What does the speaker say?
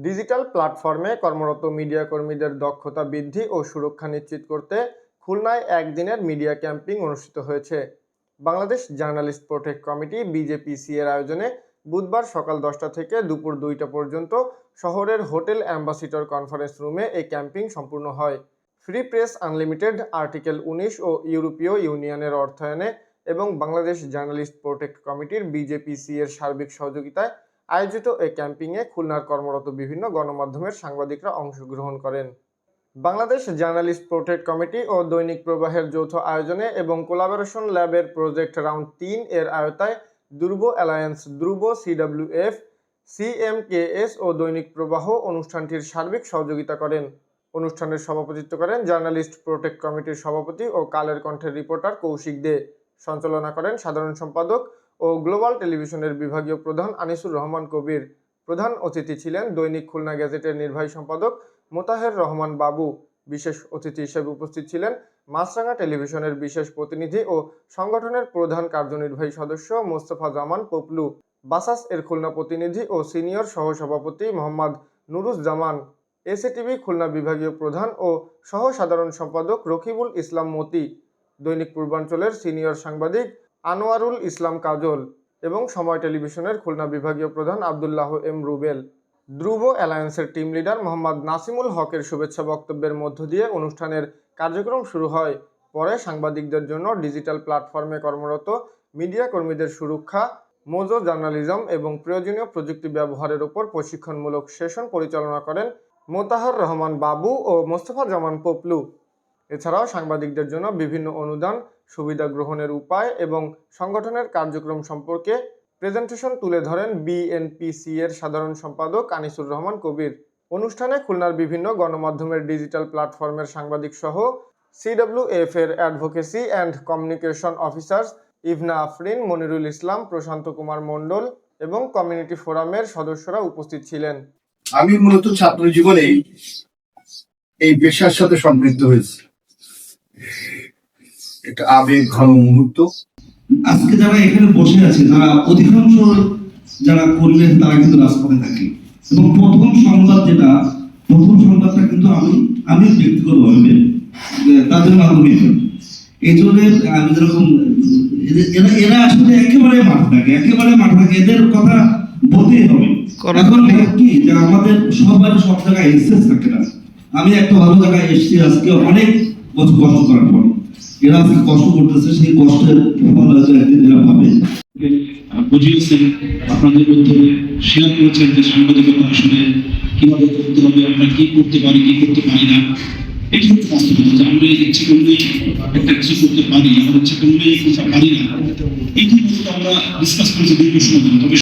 Digital প্ল্যাটফর্মে কর্মরত media কর্মীদের দক্ষতা বৃদ্ধি ও সুরক্ষা নিশ্চিত করতে খুলনায় একদিনের মিডিয়া ক্যাম্পিং অনুষ্ঠিত হয়েছে। বাংলাদেশ জার্নালিস্ট প্রোটেক্ট কমিটি বিজেপিসি এর আয়োজনে বুধবার সকাল 10টা থেকে দুপুর 2টা পর্যন্ত শহরের হোটেল অ্যাম্বাসিডর কনফারেন্স রুমে এই ক্যাম্পিং সম্পূর্ণ হয়। ফ্রি প্রেস আনলিমিটেড, আর্টিকেল 19 ও ইউরোপীয় ইউনিয়নের অর্থায়নে এবং বাংলাদেশ জার্নালিস্ট প্রোটেক্ট কমিটির বিজেপিসি এর সার্বিক সহযোগিতায় আয়োজিত এই ক্যাম্পিংয়ে খুলনার কর্মরত বিভিন্ন গণমাধ্যমের সাংবাদিকরা অংশগ্রহণ করেন। বাংলাদেশ জার্নালিস্ট প্রোটেক্ট কমিটি ও দৈনিক প্রবাহের যৌথ আয়োজনে এবং কোলাবোরেশন ল্যাবের প্রজেক্ট রাউন্ড 3 এর আওতায় ধ্রুব অ্যালায়েন্স, ধ্রুব, সিডব্লিউএফ, সিএমকেএস ও দৈনিক প্রবাহ অনুষ্ঠানটির সার্বিক সহযোগিতা করেন। অনুষ্ঠানের সভাপতিত্ব করেন জার্নালিস্ট প্রোটেক্ট কমিটির সভাপতি ও কালের কণ্ঠের রিপোর্টার কৌশিক দে। সঞ্চালনা করেন সাধারণ সম্পাদক ও গ্লোবাল টেলিভিশনের বিভাগীয় প্রধান আনিসুর রহমান কবির। প্রধান অতিথি ছিলেন দৈনিক খুলনা গেজেটের নির্বাহী সম্পাদক মোতাহের রহমান বাবু। বিশেষ অতিথি হিসেবে উপস্থিত ছিলেন মাছরাঙা টেলিভিশনের বিশেষ প্রতিনিধি ও সংগঠনের প্রধান কার্যনির্বাহী সদস্য মোস্তফা জামান পপলু, বাসাস এর খুলনা প্রতিনিধি ও সিনিয়র সহসভাপতি মোহাম্মদ নুরুজ্জামান, এসএটিভি খুলনা বিভাগীয় প্রধান ও সহ সাধারণ সম্পাদক রকিবুল ইসলাম মতি, দৈনিক পূর্বাঞ্চলের সিনিয়র সাংবাদিক আনোয়ারুল ইসলাম কাজল এবং সময় টেলিভিশনের খুলনা বিভাগীয় প্রধান আব্দুল্লাহ এম রুবেল। ধ্রুব অ্যালায়েন্সের টিম লিডার মোহাম্মদ নাসিমুল হকের শুভেচ্ছা বক্তব্যের মধ্য দিয়ে অনুষ্ঠানের কার্যক্রম শুরু হয়। পরে সাংবাদিকদের জন্য ডিজিটাল প্ল্যাটফর্মে কর্মরত মিডিয়া কর্মীদের সুরক্ষা, মোজো জার্নালিজম এবং প্রয়োজনীয় প্রযুক্তি ব্যবহারের উপর প্রশিক্ষণমূলক সেশন পরিচালনা করেন মোতাহার রহমান বাবু ও মোস্তফা জামান পপলু। এছাড়াও সাংবাদিকদের জন্য বিভিন্ন অনুদান, সুবিধা গ্রহণের উপায় এবং সংগঠনের কার্যক্রম সম্পর্কে প্রেজেন্টেশন তুলে ধরেন বিএনপিসি এর সাধারণ সম্পাদক আনিসুর রহমান কবির। অনুষ্ঠানে খুলনার বিভিন্ন গণমাধ্যমের ডিজিটাল প্ল্যাটফর্মের সাংবাদিক সহ সিডব্লিউএফ এর advocacy and communication officers Ivna Afrin, Monirul Islam, Prashanta Kumar Mondal এবং কমিউনিটি ফোরামের সদস্যরা উপস্থিত ছিলেন। আমি মূলত ছাত্র জীবনে এই পেশার সাথে সম্পৃক্ত হয়েছি। একটা আবেগ ঘন মুহূর্ত। আজকে যারা এখানে বসে আছে, যারা অধিকাংশ যারা করলেন তারা কিন্তু রাজপথে থাকে এবং প্রথম সংবাদটা কিন্তু আমি ব্যক্তিগতভাবে তাদের মাধ্যমে এই জন্য আমি যেরকম এরা আসলে একেবারে মাঠ থাকে এদের কথা বলতেই হবে। এখন কি যে আমাদের সবার সব জায়গায় এক্সেস থাকে না। আমি একটা ভালো জায়গায় এসেছি আজকে অনেক বছর কষ্ট করার পর, এরা আজকে কষ্ট করতেছে, সেই কষ্টের ফল হয়তো একদিন এরা পাবে। বুঝিয়েছেন, আপনাদের মধ্যে শেয়ার করেছেন যে সাংবাদিকতা আসলে কিভাবে করতে হবে, আমরা কি করতে পারি কি করতে পারি না। এই কিন্তু বাস্তবতা যে আমরা ইচ্ছে করলেই একটা কিছু করতে পারি, আমরা ইচ্ছে করলেই কিছু পারি না। এই কিন্তু আমরা ডিসকাস করেছি দীর্ঘ সময় ধরে। তবে